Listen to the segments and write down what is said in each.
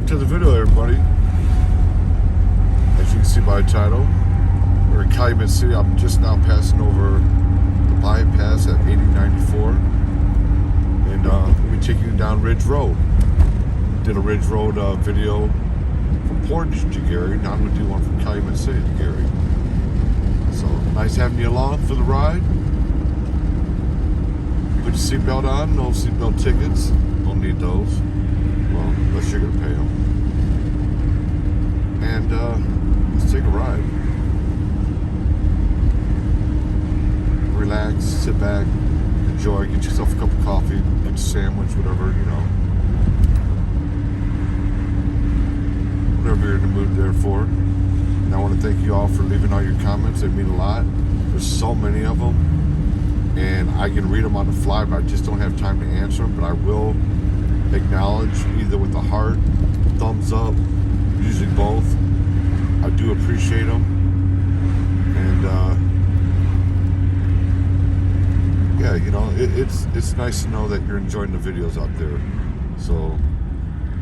Welcome to the video, everybody. As you can see by the title, we're in Calumet City. I'm just now passing over the bypass at 8094, and we'll be taking you down Ridge Road. Did a Ridge Road video from Portage to Gary. Now I'm going to do one from Calumet City to Gary. So nice having you along for the ride. Put your seatbelt on. No seatbelt tickets. Don't need those. Well, unless you're going to pay them. And let's take a ride. Relax, sit back, enjoy, get yourself a cup of coffee, get a sandwich, whatever, you know. Whatever you're in the mood there for. And I want to thank you all for leaving all your comments. They mean a lot. There's so many of them. And I can read them on the fly, but I just don't have time to answer them. But I will acknowledge either with a heart, thumbs up, usually both. I do appreciate them. And yeah, you know, it's nice to know that you're enjoying the videos out there. So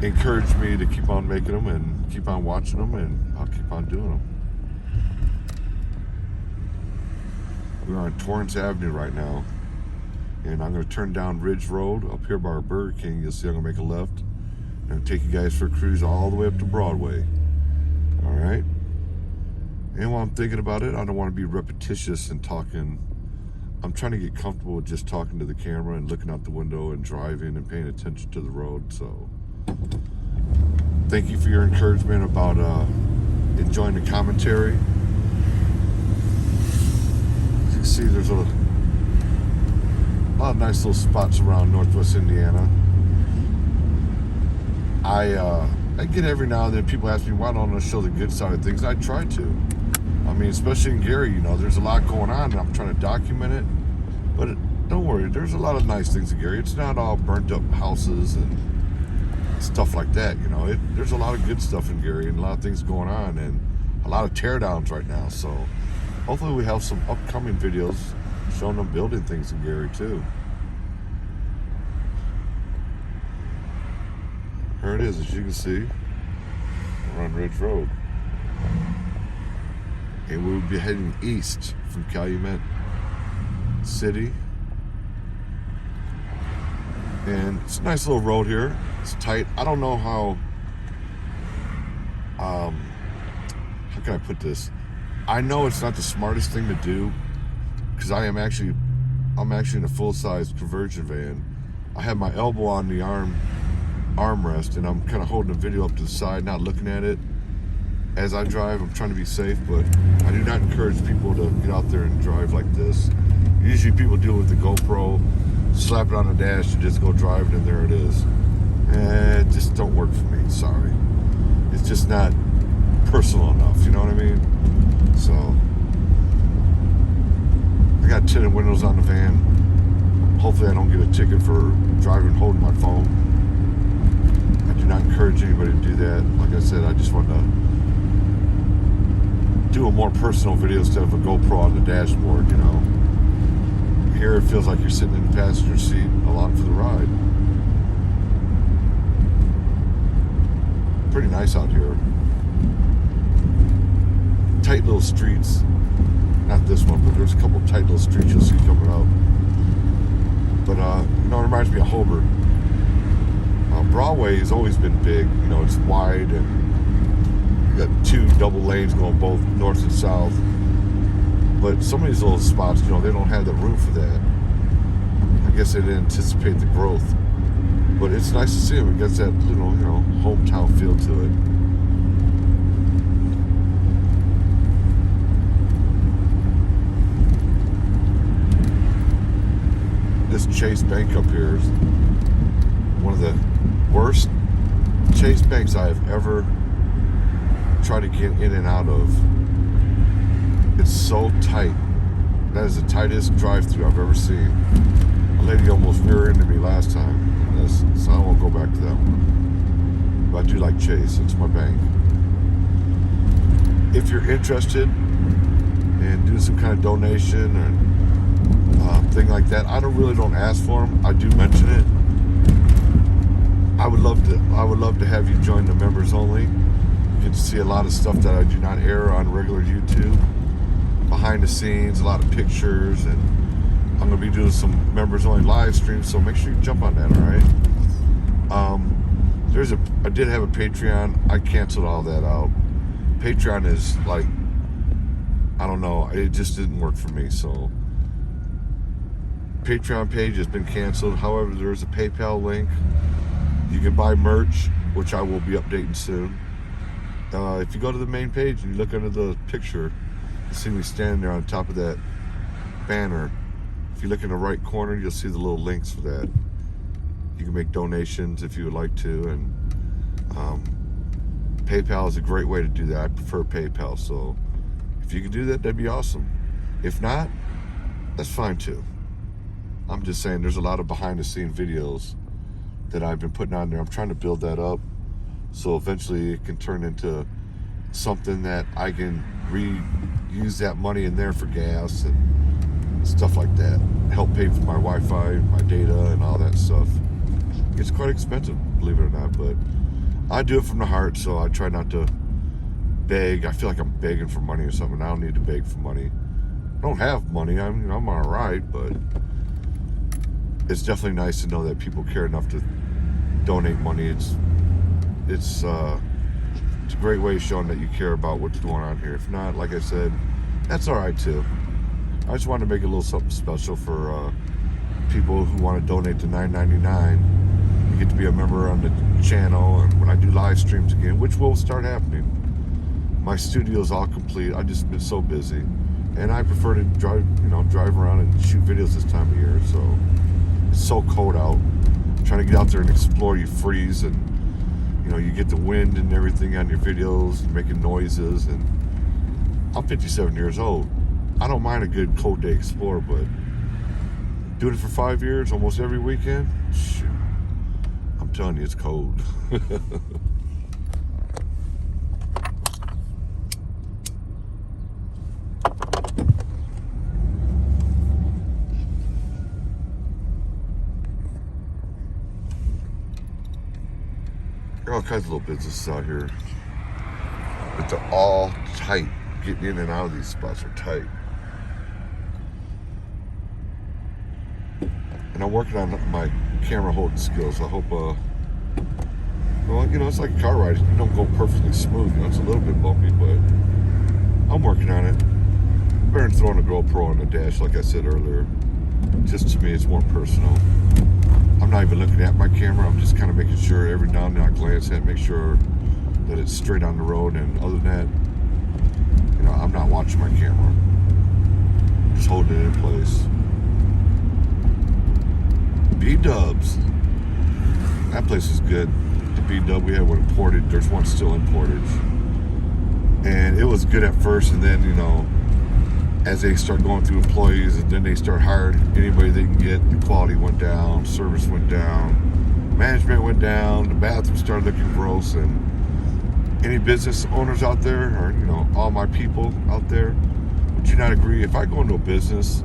encourage me to keep on making them and keep on watching them, and I'll keep on doing them. We're on Torrance Avenue right now, and I'm going to turn down Ridge Road up here by our Burger King. You'll see I'm going to make a left and take you guys for a cruise all the way up to Broadway. All right? And while I'm thinking about it, I don't want to be repetitious and talking. I'm trying to get comfortable with just talking to the camera and looking out the window and driving and paying attention to the road. So thank you for your encouragement about enjoying the commentary. As you can see, there's a lot of nice little spots around Northwest Indiana. I get every now and then people ask me, why don't I show the good side of things? I try to. I mean, especially in Gary, you know, there's a lot going on, and I'm trying to document it. But don't worry, there's a lot of nice things in Gary. It's not all burnt up houses and stuff like that, you know. There's a lot of good stuff in Gary and a lot of things going on, and a lot of teardowns right now. So hopefully we have some upcoming videos showing them building things in Gary too. Here it is, as you can see. We're on Ridge Road. And we will be heading east from Calumet City. And it's a nice little road here. It's tight. I don't know how can I put this? I know it's not the smartest thing to do, because I'm actually in a full-size conversion van. I have my elbow on the armrest, and I'm kind of holding the video up to the side, not looking at it as I drive. I'm trying to be safe, but I do not encourage people to get out there and drive like this. Usually people do it with the GoPro, slap it on the dash and just go driving, and there it is. It just don't work for me, sorry. It's just not personal enough, you know what I mean? So I got tinted windows on the van. Hopefully I don't get a ticket for driving holding my phone. I do not encourage anybody to do that. Like I said, I just want to do a more personal video instead of a GoPro on the dashboard, you know. Here it feels like you're sitting in the passenger seat along for the ride. Pretty nice out here. Tight little streets. Not this one, but there's a couple tight little streets you'll see coming up. But you know, it reminds me of Hobart. Broadway has always been big. You know, it's wide, and you got two double lanes going both north and south. But some of these little spots, you know, they don't have the room for that. I guess they didn't anticipate the growth. But it's nice to see them. It gets that little, you know, hometown feel to it. This Chase Bank up here is one of the worst Chase Banks I have ever tried to get in and out of. It's so tight. That is the tightest drive-through I've ever seen. A lady almost rear-ended into me last time in this, so I won't go back to that one. But I do like Chase. It's my bank. If you're interested in doing some kind of donation or thing like that, I really don't ask for them. I do mention it. I would love to have you join the members only. You get to see a lot of stuff that I do not air on regular YouTube. Behind the scenes, a lot of pictures, and I'm gonna be doing some members only live streams. So make sure you jump on that. All right. I did have a Patreon. I canceled all that out. Patreon is like, I don't know. It just didn't work for me. So Patreon page has been canceled. However, there's a PayPal link. You can buy merch, which I will be updating soon. If you go to the main page and you look under the picture, you see me standing there on top of that banner. If you look in the right corner, you'll see the little links for that. You can make donations if you would like to, and PayPal is a great way to do that. I prefer PayPal, so if you can do that, that'd be awesome. If not, that's fine too. I'm just saying there's a lot of behind the scene videos that I've been putting on there. I'm trying to build that up so eventually it can turn into something that I can reuse that money in there for gas and stuff like that. Help pay for my Wi-Fi, my data, and all that stuff. It's quite expensive, believe it or not, but I do it from the heart, so I try not to beg. I feel like I'm begging for money or something. I don't need to beg for money. I don't have money. I'm all right, but it's definitely nice to know that people care enough to donate money. It's a great way of showing that you care about what's going on here. If not, like I said, that's all right too. I just wanted to make a little something special for people who want to donate to $9.99. You get to be a member on the channel, and when I do live streams again, which will start happening, my studio's all complete. I've just been so busy, and I prefer to drive around and shoot videos this time of year. So it's so cold out. Trying to get out there and explore, you freeze, and you get the wind and everything on your videos, making noises. And I'm 57 years old. I don't mind a good cold day explore, but doing it for 5 years, almost every weekend, shoot, I'm telling you, it's cold. There are all kinds of little businesses out here, but they're all tight. Getting in and out of these spots are tight. And I'm working on my camera holding skills. I hope, well, it's like a car ride. You don't go perfectly smooth. It's a little bit bumpy, but I'm working on it. Better than throwing a GoPro on the dash, like I said earlier. Just to me, it's more personal. I'm not even looking at my camera. I'm just kind of making sure every now and then I glance at it, make sure that it's straight on the road. And other than that, I'm not watching my camera. Just holding it in place. B-Dubs. That place is good. The B-Dub, we had one imported. There's one still imported. And it was good at first, and then, as they start going through employees, and then they start hiring anybody they can get, the quality went down, service went down, management went down, the bathroom started looking gross. And any business owners out there, or all my people out there, would you not agree? If I go into a business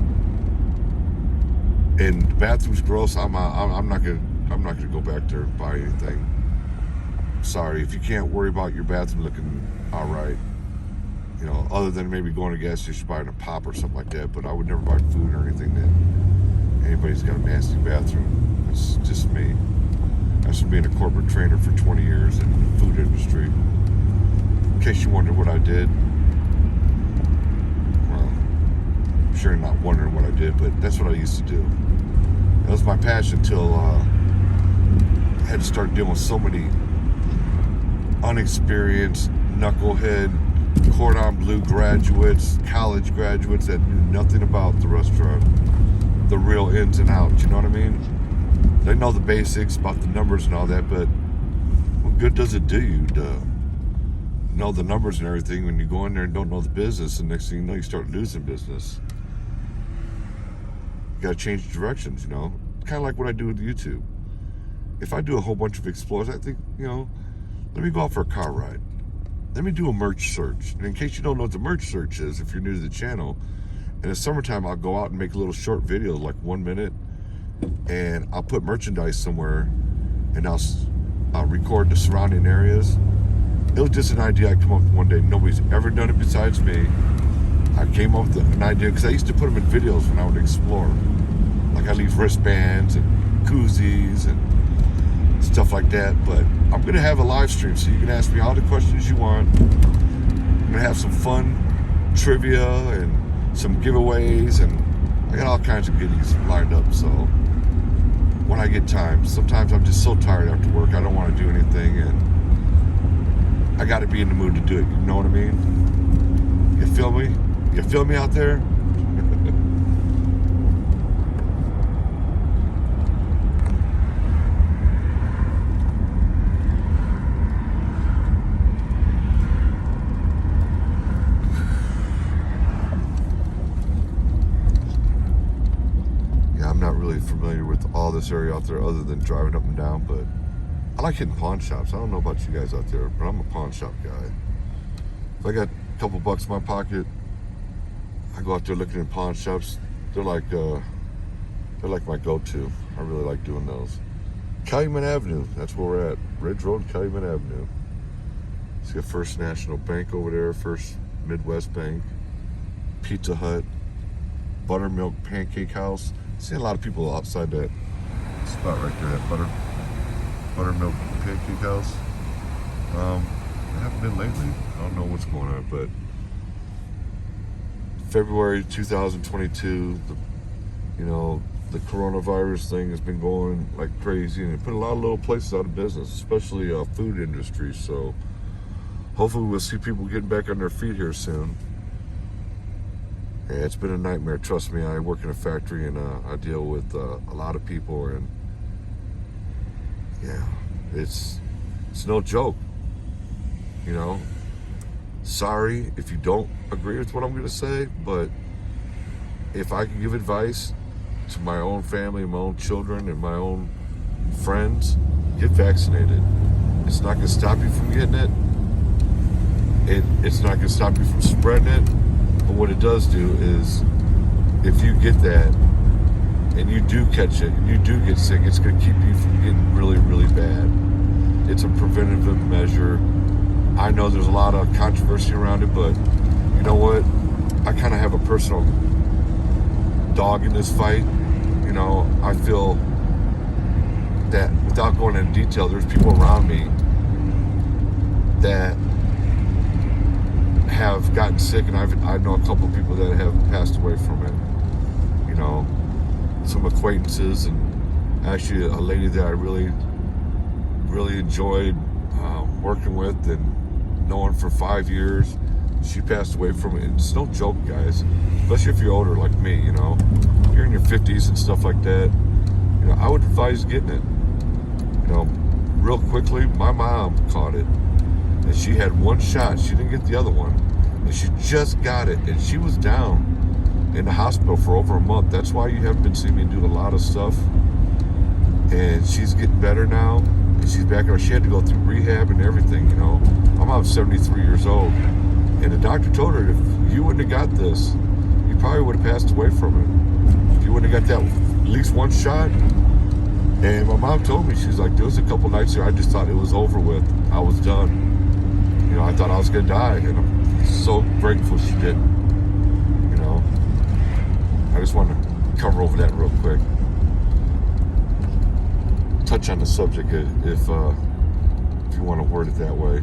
and the bathroom's gross, I'm not gonna go back there and buy anything. Sorry, if you can't worry about your bathroom looking all right, other than maybe going to a gas station buying a pop or something like that. But I would never buy food or anything that anybody's got a nasty bathroom. It's just me. That's from being a corporate trainer for 20 years in the food industry. In case you wonder what I did, well, I'm sure you're not wondering what I did, but that's what I used to do. That was my passion until I had to start dealing with so many unexperienced, knucklehead, cordon bleu graduates, college graduates that knew nothing about the restaurant, the real ins and outs, you know what I mean? They know the basics about the numbers and all that, but what good does it do you to know the numbers and everything when you go in there and don't know the business, and next thing you know, you start losing business? You gotta change directions, kind of like what I do with YouTube. If I do a whole bunch of explores, I think, let me go out for a car ride. Let me do a merch search. And in case you don't know what the merch search is, if you're new to the channel, in the summertime, I'll go out and make a little short video, like 1 minute, and I'll put merchandise somewhere, and I'll record the surrounding areas. It was just an idea I come up with one day. Nobody's ever done it besides me. I came up with an idea because I used to put them in videos when I would explore. Like I leave wristbands and koozies and stuff like that. But I'm going to have a live stream so you can ask me all the questions you want. I'm going to have some fun trivia and some giveaways, and I got all kinds of goodies lined up. So when I get time, sometimes I'm just so tired after work, I don't want to do anything, and I got to be in the mood to do it. You know what I mean? You feel me? You feel me out there? Yeah, I'm not really familiar with all this area out there other than driving up and down, but I like hitting pawn shops. I don't know about you guys out there, but I'm a pawn shop guy. If I got a couple bucks in my pocket, I go out there looking at pawn shops. They're like my go-to. I really like doing those. Calumet Avenue, that's where we're at. Ridge Road, Calumet Avenue. See a First National Bank over there, First Midwest Bank, Pizza Hut, Buttermilk Pancake House. See a lot of people outside that spot right there, that Buttermilk Pancake House. I haven't been lately. I don't know what's going on, but February 2022, the coronavirus thing has been going like crazy, and it put a lot of little places out of business, especially food industry. So hopefully we'll see people getting back on their feet here soon. Yeah, it's been a nightmare. Trust me, I work in a factory, and I deal with a lot of people, and yeah, it's no joke. Sorry if you don't agree with what I'm going to say, but if I can give advice to my own family, my own children, and my own friends, get vaccinated. It's not going to stop you from getting it. It's not going to stop you from spreading it. But what it does do is, if you get that and you do catch it, and you do get sick, it's going to keep you from getting really, really bad. It's a preventative measure. I know there's a lot of controversy around it, but you know what? I kind of have a personal dog in this fight. I feel that, without going into detail, there's people around me that have gotten sick, and I know a couple of people that have passed away from it. Some acquaintances, and actually a lady that I really, really enjoyed working with and knowing for 5 years. She passed away from it. It's no joke, guys. Especially if you're older like me, You're in your 50s and stuff like that. I would advise getting it. Real quickly, my mom caught it. And she had one shot. She didn't get the other one. And she just got it. And she was down in the hospital for over a month. That's why you haven't been seeing me do a lot of stuff. And she's getting better now. And she's back. She had to go through rehab and everything, My mom's 73 years old. And the doctor told her, if you wouldn't have got this, you probably would have passed away from it. If you wouldn't have got that at least one shot. And my mom told me, she's like, there was a couple nights there I just thought it was over with. I was done. I thought I was going to die. And I'm so grateful she didn't. I just want to cover over that real quick. Touch on the subject if you want to word it that way.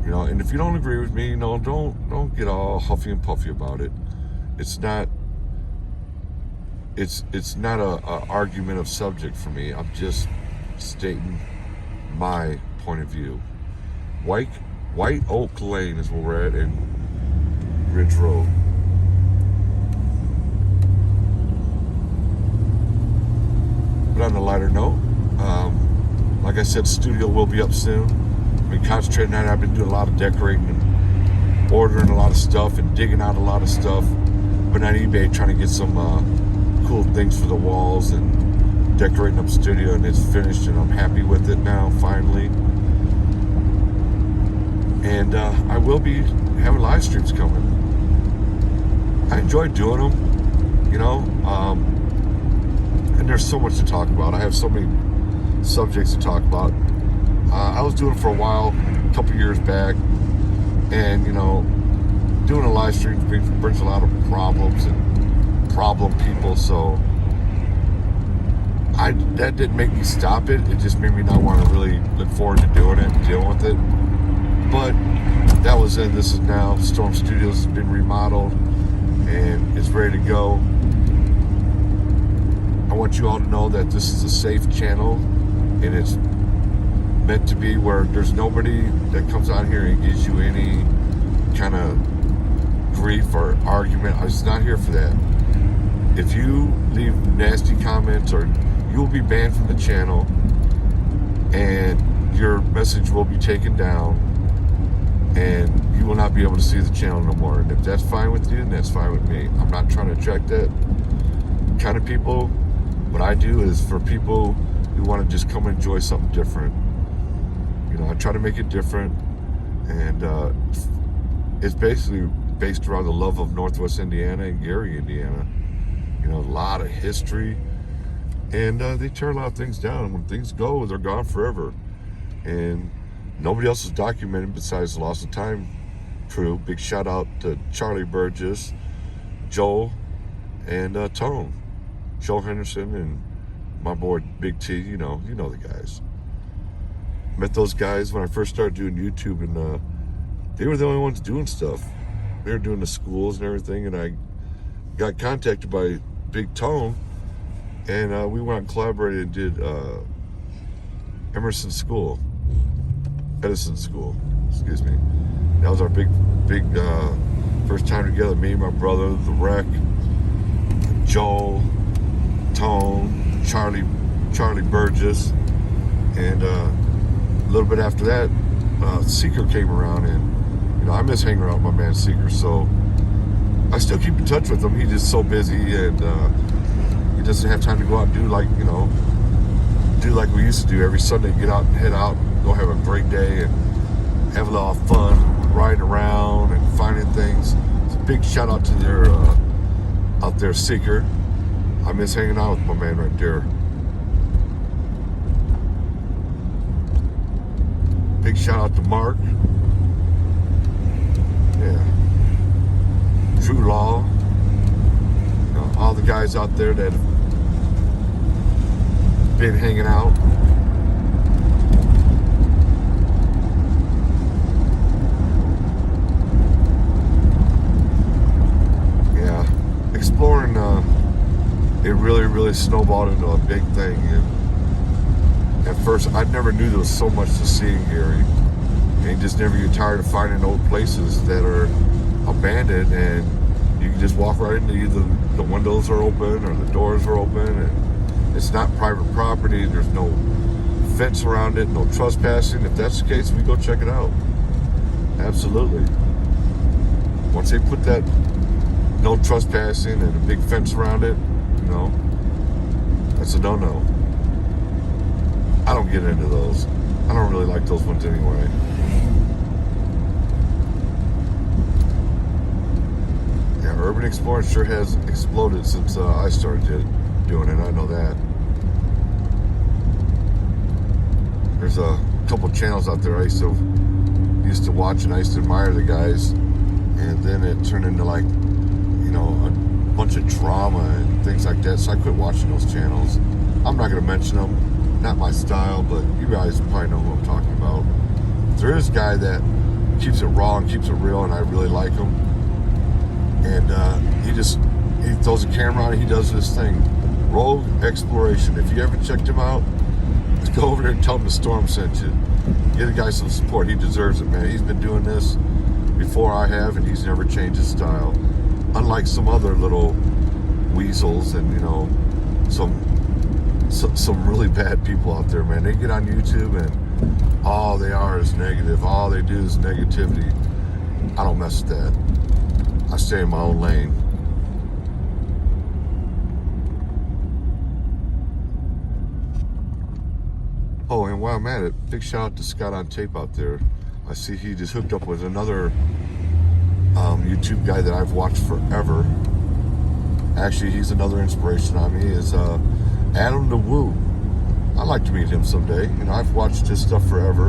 And if you don't agree with me, don't get all huffy and puffy about it. It's not a argument of subject for me. I'm just stating my point of view. White Oak Lane is where we're at in Ridge Road. But on a lighter note, like I said, studio will be up soon. I've been concentrating on it. I've been doing a lot of decorating and ordering a lot of stuff and digging out a lot of stuff. Been on eBay trying to get some cool things for the walls and decorating up studio, and it's finished, and I'm happy with it now, finally. And I will be having live streams coming. I enjoy doing them, and And there's so much to talk about. I have so many subjects to talk about. I was doing it for a while, a couple years back, and doing a live stream brings a lot of problems and problem people. So that didn't make me stop it. It just made me not want to really look forward to doing it and dealing with it. But that was it. This is now Storm Studios has been remodeled and it's ready to go. I want you all to know that this is a safe channel, and it's meant to be where there's nobody that comes out here and gives you any kind of grief or argument. I'm just not here for that. If you leave nasty comments, or you will be banned from the channel and your message will be taken down and you will not be able to see the channel no more. And if that's fine with you, then that's fine with me. I'm not trying to attract that kind of people. What I do is for people who want to just come and enjoy something different. I try to make it different, and it's basically based around the love of Northwest Indiana and Gary, Indiana. A lot of history, and they tear a lot of things down. When things go, they're gone forever, and nobody else is documented besides the Lost of Time crew. Big shout out to Charlie Burgess, Joel, and Tone, Joe Henderson, and my boy Big T. You know the guys. Met those guys when I first started doing YouTube, and they were the only ones doing stuff. They were doing the schools and everything, and I got contacted by Big Tone, and we went and collaborated and did Edison School. Excuse me. That was our big first time together. Me, my brother, the Wreck, Joel, Tone, Charlie Burgess, and a little bit after that, Seeker came around, and I miss hanging around with my man Seeker. So I still keep in touch with him. He's just so busy, and he doesn't have time to go out and do like we used to do every Sunday. Get out and head out, go have a great day, and have a lot of fun riding around and finding things. It's a big shout out to their out there, Seeker. I miss hanging out with my man right there. Big shout out to Mark. Yeah. True Law. All the guys out there that have been hanging out. Yeah. Exploring, it really snowballed into a big thing. And at first, I never knew there was so much to see in Gary. And you just never get tired of finding old places that are abandoned, and you can just walk right into either the windows are open or the doors are open, and it's not private property. There's no fence around it, no trespassing. If that's the case, we go check it out. Absolutely. Once they put that no trespassing and a big fence around it, that's a no-no. I don't get into those. I don't really like those ones anyway. Yeah, urban exploring sure has exploded since I started doing it. I know that. There's a couple channels out there I used to watch, and I used to admire the guys, and then it turned into like, a bunch of drama and things like that. So I quit watching those channels. I'm not going to mention them. Not my style, but you guys probably know who I'm talking about. There is a guy that keeps it raw and keeps it real, and I really like him. And he throws a camera on and he does this thing, Rogue Exploration. If you ever checked him out, go over there and tell him the Storm sent you. Give the guy some support. He deserves it, man. He's been doing this before I have, and he's never changed his style. Unlike some other little weasels and some really bad people out there, man. They get on YouTube and all they are is negative. All they do is negativity. I don't mess with that. I stay in my own lane. Oh, and while I'm at it, big shout out to Scott on Tape out there. I see he just hooked up with another YouTube guy that I've watched forever. Actually, he's another inspiration on me, is Adam the Woo. I'd like to meet him someday. You know, I've watched his stuff forever.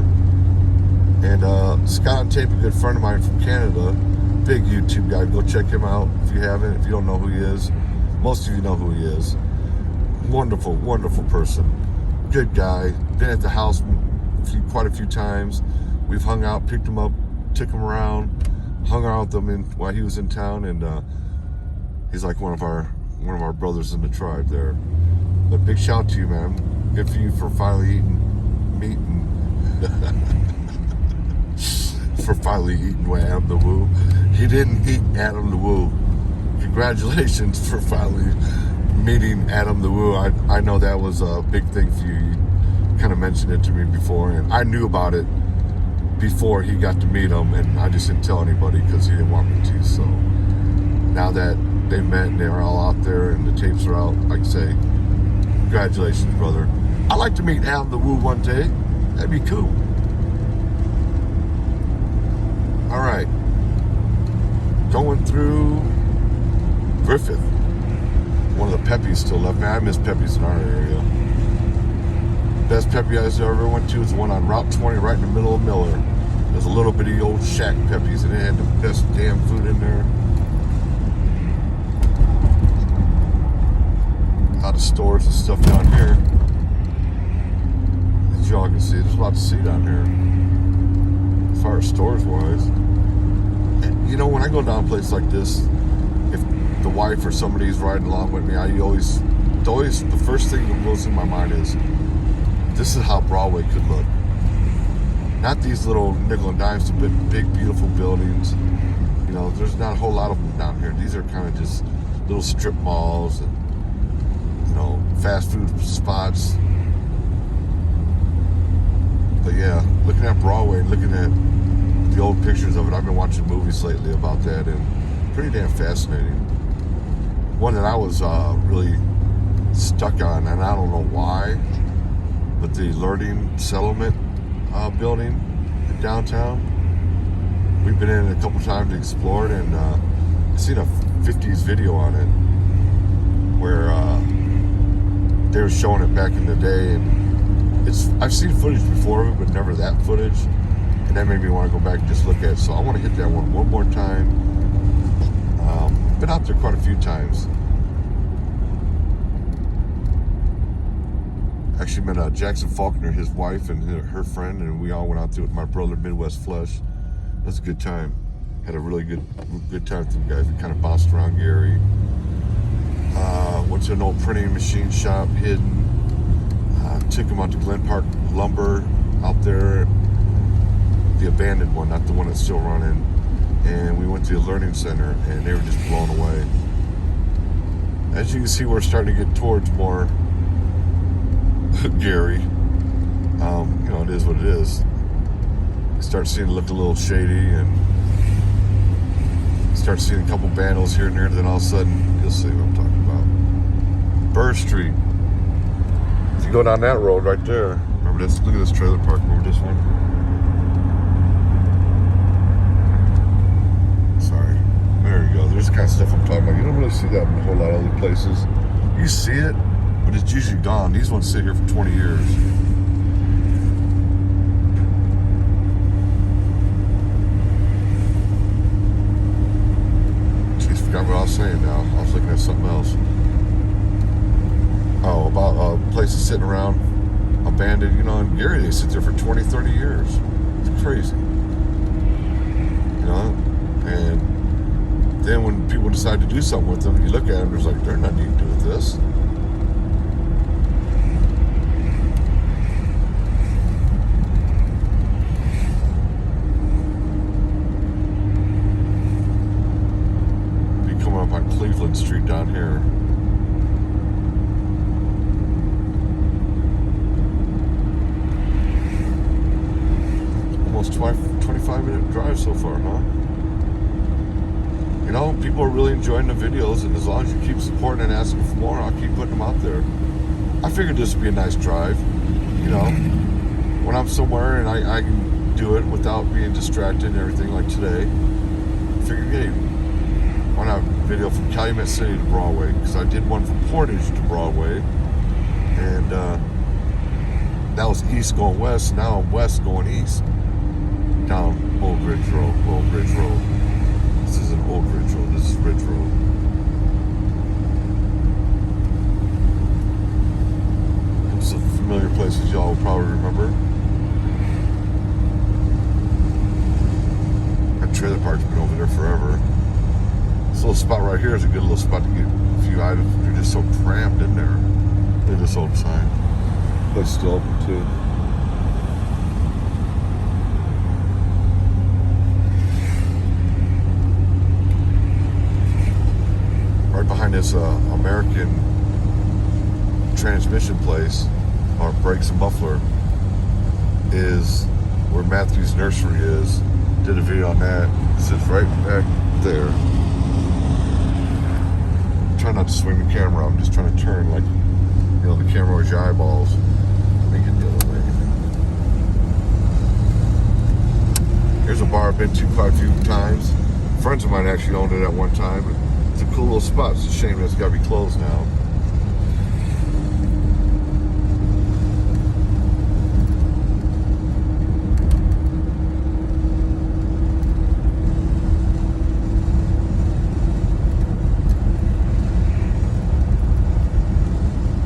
And Scott and Tape, a good friend of mine from Canada, big YouTube guy. Go check him out if you haven't. If you don't know who he is, most of you know who he is. Wonderful, wonderful person. Good guy. Been at the house quite a few times. We've hung out, picked him up, took him around, hung out with him while he was in town, and he's like one of our brothers in the tribe there. But big shout out to you, man. Good for you for finally eating meat and for finally eating Adam the Woo. He didn't eat Adam the Woo. Congratulations for finally meeting Adam the Woo. I know that was a big thing for you. You kind of mentioned it to me before, and I knew about it before he got to meet him, and I just didn't tell anybody because he didn't want me to. So now that they met and they're all out there and the tapes are out, like I say, congratulations, brother. I'd like to meet Adam the Woo one day. That'd be cool. All right. Going through Griffith. One of the Peppies still left. Man, I miss Peppies in our area. Best Peppy I ever went to was the one on Route 20 right in the middle of Miller. There's a little bitty old shack Peppies, and it had the best damn food in there. A lot of stores and stuff down here. As y'all can see, there's a lot to see down here. As far as stores wise. And, you know, when I go down a place like this, if the wife or somebody's riding along with me, the first thing that goes in my mind is, this is how Broadway could look. Not these little nickel and dimes, but big, beautiful buildings. You know, there's not a whole lot of them down here. These are kind of just little strip malls and, you know, fast food spots. But yeah, looking at Broadway, looking at the old pictures of it, I've been watching movies lately about that, and pretty damn fascinating. One that I was really stuck on, and I don't know why, but the Learning Settlement building in downtown. We've been in it a couple times to explore it, and I've seen a 50s video on it where they were showing it back in the day, and I've seen footage before of it, but never that footage, and that made me want to go back and just look at it. So I want to hit that one more time. Been out there quite a few times. Actually met Jackson Faulkner, his wife, and her friend, and we all went out there with my brother, Midwest Flesh. That was a good time. Had a really good time with them guys. We kind of bounced around Gary. Went to an old printing machine shop, hidden. Took him out to Glen Park Lumber out there, the abandoned one, not the one that's still running. And we went to the Learning Center, and they were just blown away. As you can see, we're starting to get towards more Gary. You know, it is what it is. You start seeing it look a little shady, and start seeing a couple vandals here and there, then all of a sudden, you'll see what I'm talking about. Burr Street. If you go down that road right there, remember this, look at this trailer park, remember this one? Sorry. There you go. There's the kind of stuff I'm talking about. You don't really see that in a whole lot of other places. You see it, but it's usually gone. These ones sit here for 20 years. Jeez, forgot what I was saying now. I was looking at something else. Oh, about places sitting around abandoned. You know, in Gary, they sit there for 20, 30 years. It's crazy. You know? And then when people decide to do something with them, you look at them, there's like, there's nothing you can do with this. Cleveland Street down here. Almost 25-minute drive so far, huh? You know, people are really enjoying the videos, and as long as you keep supporting and asking for more, I'll keep putting them out there. I figured this would be a nice drive, you know, when I'm somewhere and I can do it without being distracted and everything like today. I figured, hey, why not video from Calumet City to Broadway, because I did one from Portage to Broadway, and that was east going west. Now I'm west going east down Old Ridge Road. Old Ridge Road. This isn't Old Ridge Road. This is Ridge Road. Some familiar places y'all will probably remember. That trailer park's been over there forever. This little spot right here is a good little spot to get a few items. You're just so crammed in there. Look at this old sign. Place still open too. Right behind this American transmission place, or brakes and muffler, is where Matthew's nursery is. Did a video on that. It sits right back there. Try not to swing the camera. I'm just trying to turn, like, you know, the camera with your eyeballs. Let me get the other way. Here's a bar I've been to quite a few times. Friends of mine actually owned it at one time. It's a cool little spot. It's a shame it's got to be closed now.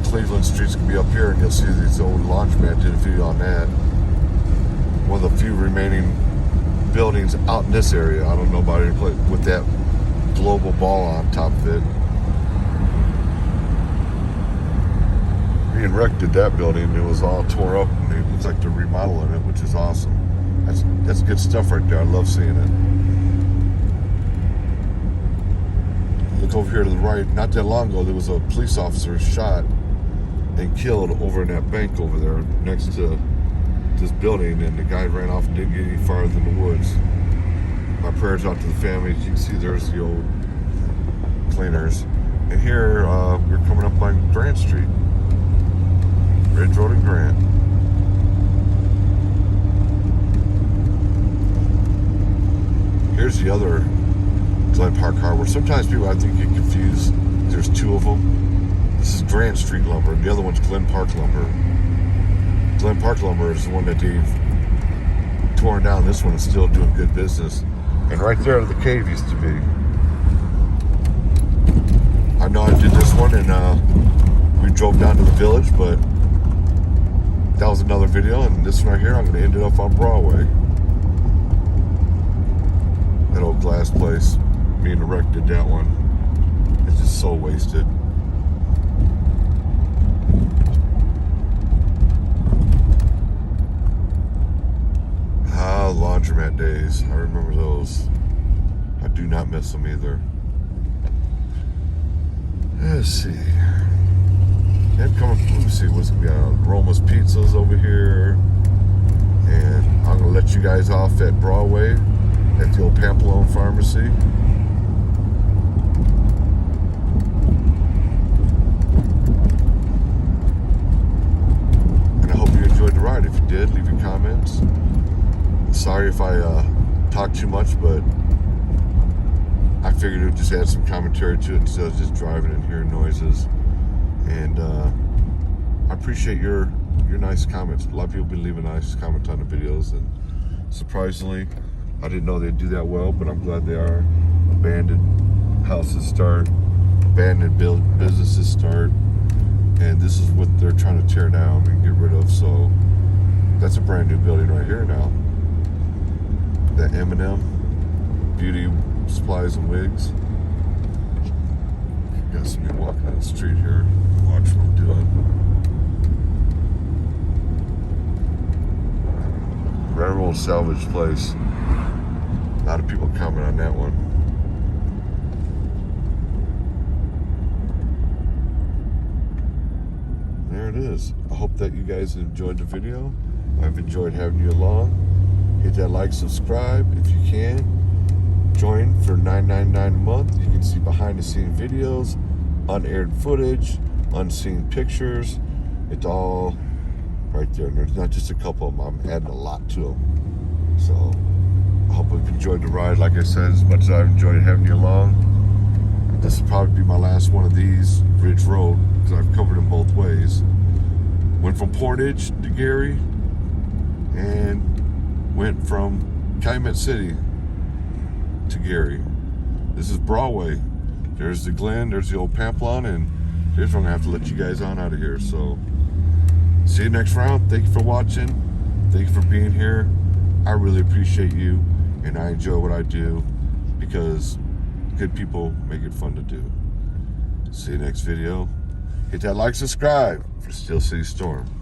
Cleveland Street's gonna be up here, and you'll see this old laundromat. Did a video on that. One of the few remaining buildings out in this area. I don't know about any place with that global ball on top of it. Me and Rick did that building. It was all tore up, and it looks like they're remodeling it, which is awesome. That's good stuff right there. I love seeing it. Look over here to the right. Not that long ago, there was a police officer shot and killed over in that bank over there next to this building, and the guy ran off and didn't get any farther than the woods. My prayers out to the family. As you can see, there's the old cleaners. And here, we're coming up on Grant Street. Ridge Road and Grant. Here's the other Glen Park Hardware. Sometimes people, I think, get confused. There's two of them. This is Grant Street Lumber, and the other one's Glen Park Lumber. Glen Park Lumber is the one that they've torn down. This one is still doing good business. And right there, the cave used to be. I know I did this one, and we drove down to the village, but that was another video. And this one right here, I'm going to end it up on Broadway. That old glass place. Me and the wreck did that one. It's just so wasted. Laundromat days. I remember those. I do not miss them either. Let's see. And coming, let me see what's going to be on. Roma's Pizzas over here. And I'm going to let you guys off at Broadway at the old Pamplone Pharmacy. And I hope you enjoyed the ride. If you did, leave your comments. Sorry if I talk too much, but I figured it would just add some commentary to it instead of just driving and hearing noises. And I appreciate your nice comments. A lot of people have been leaving nice comments on the videos, and surprisingly, I didn't know they'd do that well, but I'm glad they are. Abandoned houses start, abandoned businesses start, and this is what they're trying to tear down and get rid of. So that's a brand new building right here now. That M&M Beauty Supplies and Wigs. Got somebody walking down the street here. Watch what I'm doing. Railroad salvage place. A lot of people comment on that one. There it is. I hope that you guys enjoyed the video. I've enjoyed having you along. Hit that like, subscribe if you can. Join for $9.99 a month. You can see behind the scene videos, unaired footage, unseen pictures. It's all right there. And there's not just a couple of them. I'm adding a lot to them. So I hope you've enjoyed the ride. Like I said, as much as I've enjoyed having you along. This will probably be my last one of these, Ridge Road, because I've covered them both ways. Went from Portage to Gary, and went from Calumet City to Gary. This is Broadway. There's the Glen, there's the old Pamplon, and here's where I'm gonna have to let you guys on out of here. So, see you next round. Thank you for watching. Thank you for being here. I really appreciate you, and I enjoy what I do because good people make it fun to do. See you next video. Hit that like, subscribe for Steel City Storm.